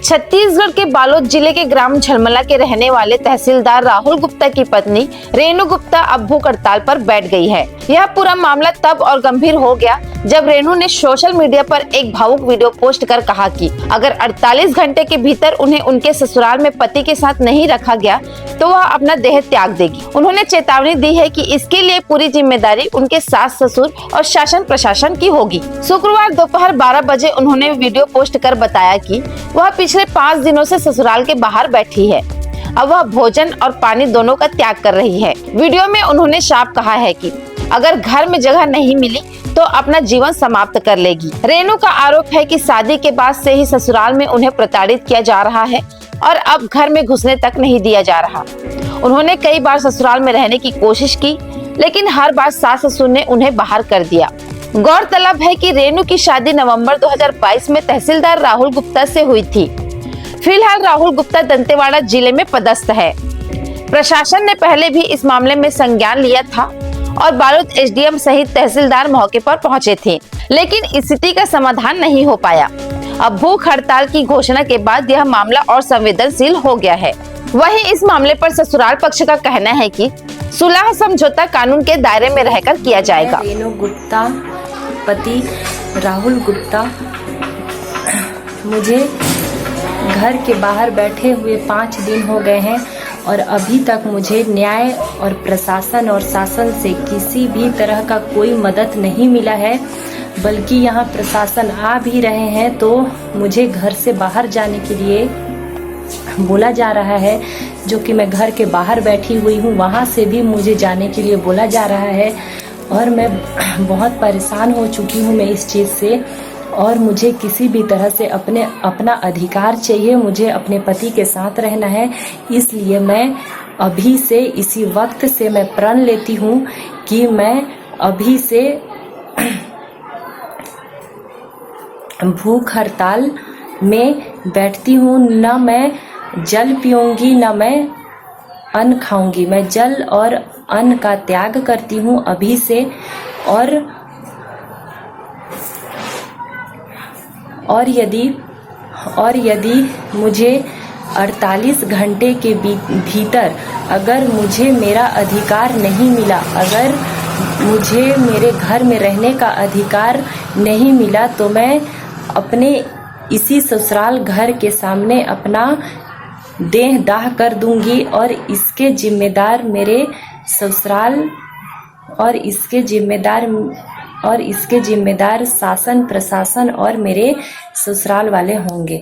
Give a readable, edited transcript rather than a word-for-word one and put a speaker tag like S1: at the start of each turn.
S1: छत्तीसगढ़ के बालोद जिले के ग्राम झलमला के रहने वाले तहसीलदार राहुल गुप्ता की पत्नी रेणु गुप्ता अब भूख हड़ताल पर बैठ गई है। यह पूरा मामला तब और गंभीर हो गया जब रेणु ने सोशल मीडिया पर एक भावुक वीडियो पोस्ट कर कहा कि अगर 48 घंटे के भीतर उन्हें उनके ससुराल में पति के साथ नहीं रखा गया तो वह अपना देह त्याग देगी। उन्होंने चेतावनी दी है कि इसके लिए पूरी जिम्मेदारी उनके सास ससुर और शासन प्रशासन की होगी। शुक्रवार दोपहर 12 बजे उन्होंने वीडियो पोस्ट कर बताया कि वह पिछले 5 दिनों से ससुराल के बाहर बैठी है। अब वह भोजन और पानी दोनों का त्याग कर रही है। वीडियो में उन्होंने साफ कहा है कि अगर घर में जगह नहीं मिली तो अपना जीवन समाप्त कर लेगी। रेणु का आरोप है कि शादी के बाद से ही ससुराल में उन्हें प्रताड़ित किया जा रहा है और अब घर में घुसने तक नहीं दिया जा रहा। उन्होंने कई बार ससुराल में रहने की कोशिश की, लेकिन हर बार सास ससुर ने उन्हें बाहर कर दिया। गौरतलब है कि रेणु की शादी नवंबर 2022 में तहसीलदार राहुल गुप्ता से हुई थी। फिलहाल राहुल गुप्ता दंतेवाड़ा जिले में पदस्थ है। प्रशासन ने पहले भी इस मामले में संज्ञान लिया था और बालोद एसडीएम सहित तहसीलदार मौके पर पहुंचे थे, लेकिन स्थिति का समाधान नहीं हो पाया। अब भूख हड़ताल की घोषणा के बाद यह मामला और संवेदनशील हो गया है। वहीं इस मामले पर ससुराल पक्ष का कहना है कि सुलह समझौता कानून के दायरे में रहकर किया जाएगा।
S2: रेणु गुप्ता पति राहुल गुप्ता मुझे घर के बाहर बैठे हुए 5 दिन हो गए हैं और अभी तक मुझे न्याय और प्रशासन और शासन से किसी भी तरह का कोई मदद नहीं मिला है। बल्कि यहाँ प्रशासन आ भी रहे हैं तो मुझे घर से बाहर जाने के लिए बोला जा रहा है, जो कि मैं घर के बाहर बैठी हुई हूँ, वहाँ से भी मुझे जाने के लिए बोला जा रहा है। और मैं बहुत परेशान हो चुकी हूँ मैं इस चीज़ से, और मुझे किसी भी तरह से अपना अधिकार चाहिए। मुझे अपने पति के साथ रहना है। इसलिए मैं अभी से इसी वक्त से मैं प्रण लेती हूँ कि मैं अभी से भूख हड़ताल में बैठती हूँ। न मैं जल पीऊँगी न मैं अन्न खाऊंगी। मैं जल और अन्न का त्याग करती हूँ अभी से। और यदि मुझे 48 घंटे के भीतर अगर मुझे मेरा अधिकार नहीं मिला, अगर मुझे मेरे घर में रहने का अधिकार नहीं मिला, तो मैं अपने इसी ससुराल घर के सामने अपना देह दाह कर दूंगी। और इसके जिम्मेदार मेरे ससुराल और इसके जिम्मेदार शासन प्रशासन और मेरे ससुराल वाले होंगे।